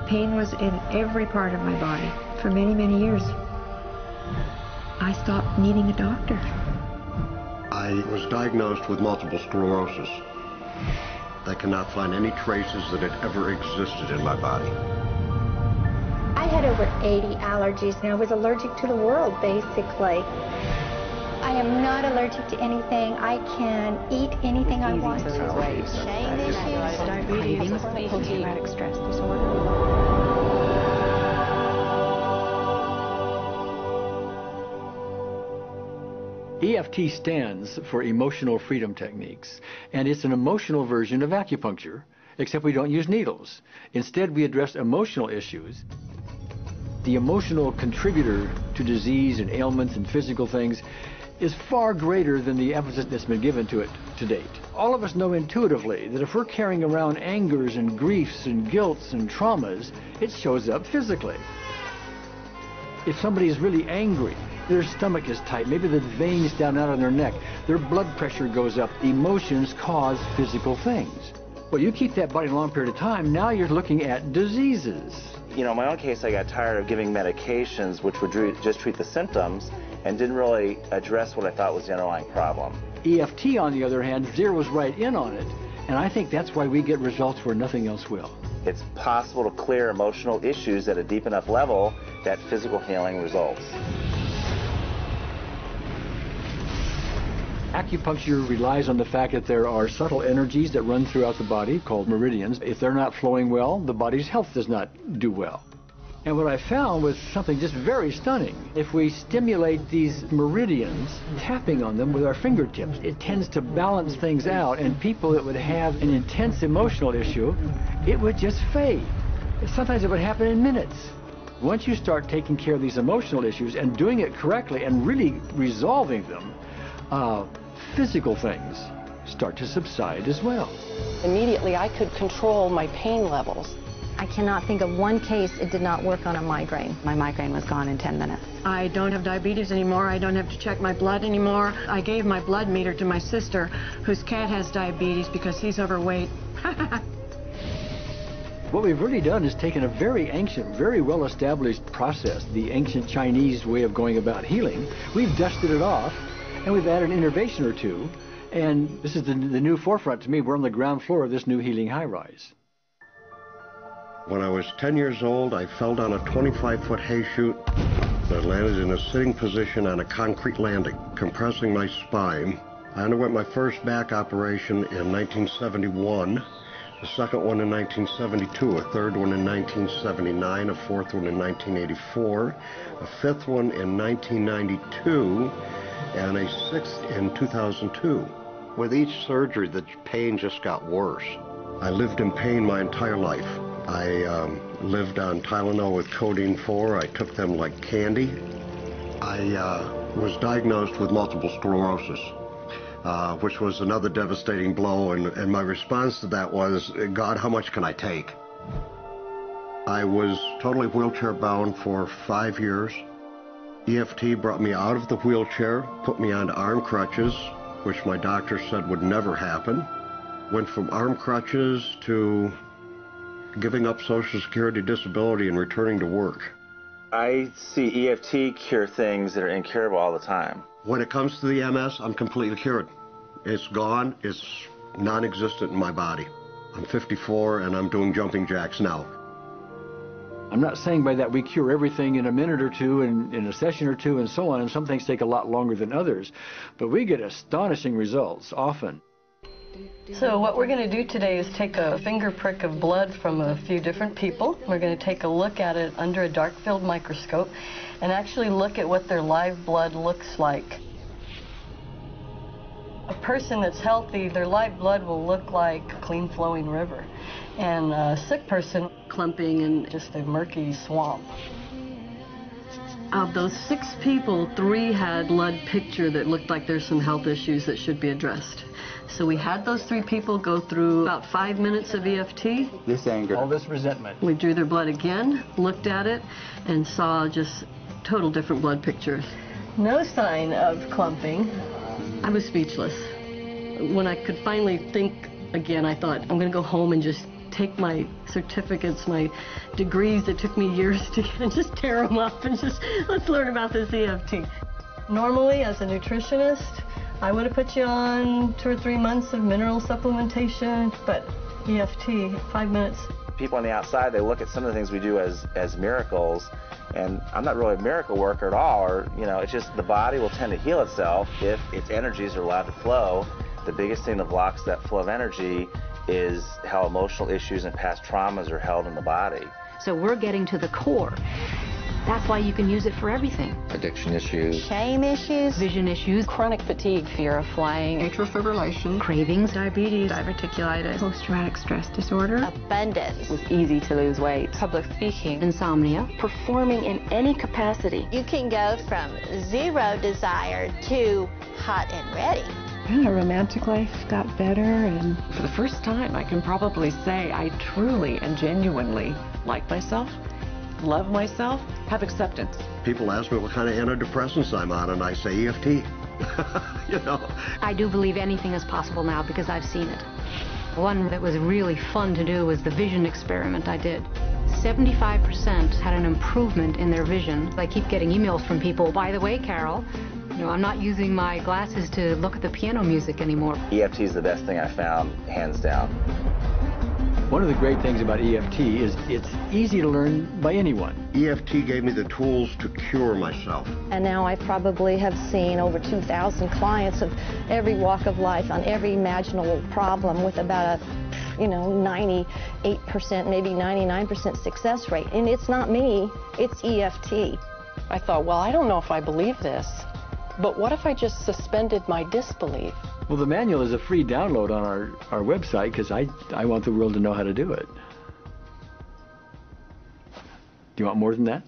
Pain was in every part of my body for many, many years. I stopped needing a doctor. I was diagnosed with multiple sclerosis. They cannot find any traces that it ever existed in my body. I had over 80 allergies, and I was allergic to the world, basically. I am not allergic to anything. I can eat anything I want to. Shame issues, Diabetes, post-traumatic stress disorder. EFT stands for Emotional Freedom Techniques, and it's an emotional version of acupuncture, except we don't use needles. Instead, we address emotional issues. The emotional contributor to disease and ailments and physical things is far greater than the emphasis that's been given to it to date. All of us know intuitively that if we're carrying around angers and griefs and guilts and traumas, it shows up physically. If somebody is really angry, their stomach is tight, maybe the veins down out of their neck, their blood pressure goes up, emotions cause physical things. Well, you keep that body a long period of time, now you're looking at diseases. You know, in my own case, I got tired of giving medications which would just treat the symptoms and didn't really address what I thought was the underlying problem. EFT, on the other hand, zeroes right in on it, and I think that's why we get results where nothing else will. It's possible to clear emotional issues at a deep enough level that physical healing results. Acupuncture relies on the fact that there are subtle energies that run throughout the body called meridians. If they're not flowing well, the body's health does not do well. And what I found was something just very stunning. If we stimulate these meridians, tapping on them with our fingertips, it tends to balance things out, and people that would have an intense emotional issue, it would just fade. Sometimes it would happen in minutes. Once you start taking care of these emotional issues and doing it correctly and really resolving them, physical things start to subside as well. Immediately, I could control my pain levels. I cannot think of one case it did not work on a migraine. My migraine was gone in 10 minutes. I don't have diabetes anymore. I don't have to check my blood anymore. I gave my blood meter to my sister, whose cat has diabetes because he's overweight. What we've really done is taken a very ancient, very well-established process, the ancient Chinese way of going about healing. We've dusted it off, and we've added an innovation or two, and this is the new forefront to me. We're on the ground floor of this new healing high-rise. When I was 10 years old, I fell down a 25-foot hay chute. I landed in a sitting position on a concrete landing, compressing my spine. I underwent my first back operation in 1971, the second one in 1972, a third one in 1979, a fourth one in 1984, a fifth one in 1992, and a sixth in 2002. With each surgery, the pain just got worse. I lived in pain my entire life. I lived on Tylenol with codeine 4. I took them like candy. I was diagnosed with multiple sclerosis, which was another devastating blow, and my response to that was, God, how much can I take? I was totally wheelchair bound for 5 years. EFT brought me out of the wheelchair, put me on arm crutches, which my doctor said would never happen. Went from arm crutches to giving up Social Security disability and returning to work. I see EFT cure things that are incurable all the time. When it comes to the MS, I'm completely cured. It's gone. It's non-existent in my body. I'm 54 and I'm doing jumping jacks now. I'm not saying by that we cure everything in a minute or two, and in a session or two, and so on, and some things take a lot longer than others, but we get astonishing results often. So what we're going to do today is take a finger prick of blood from a few different people. We're going to take a look at it under a dark field microscope and actually look at what their live blood looks like. A person that's healthy, their live blood will look like a clean flowing river, and a sick person, clumping in just a murky swamp. Of those 6 people, 3 had blood picture that looked like there's some health issues that should be addressed. So we had those 3 people go through about 5 minutes of EFT. This anger, all this resentment. We drew their blood again, looked at it, and saw just total different blood pictures. No sign of clumping. I was speechless. When I could finally think again, I thought, I'm going to go home and just take my certificates, my degrees that took me years to get, and just tear them up and just, let's learn about this EFT. Normally, as a nutritionist, I would have put you on 2 or 3 months of mineral supplementation, but EFT, 5 minutes. People on the outside, they look at some of the things we do as miracles, and I'm not really a miracle worker at all, or, you know, it's just the body will tend to heal itself if its energies are allowed to flow. The biggest thing that blocks that flow of energy is how emotional issues and past traumas are held in the body. So we're getting to the core. That's why you can use it for everything. Addiction issues. Shame issues. Vision issues. Chronic fatigue. Fear of flying. Atrial fibrillation. Cravings. Diabetes. Diverticulitis. Post-traumatic stress disorder. Abundance. It was easy to lose weight. Public speaking. Insomnia. Performing in any capacity. You can go from zero desire to hot and ready. Our romantic life got better, and for the first time I can probably say I truly and genuinely like myself, love myself, have acceptance. People ask me what kind of antidepressants I'm on, and I say EFT. You know. I do believe anything is possible now because I've seen it. One that was really fun to do was the vision experiment I did. 75% had an improvement in their vision. I keep getting emails from people, by the way, Carol, you know, I'm not using my glasses to look at the piano music anymore. EFT is the best thing I found, hands down. One of the great things about EFT is it's easy to learn by anyone. EFT gave me the tools to cure myself. And now I probably have seen over 2,000 clients of every walk of life on every imaginable problem with about a 98%, maybe 99% success rate. And it's not me, it's EFT. I thought, well, I don't know if I believe this, but what if I just suspended my disbelief? Well, the manual is a free download on our website because I want the world to know how to do it. Do you want more than that?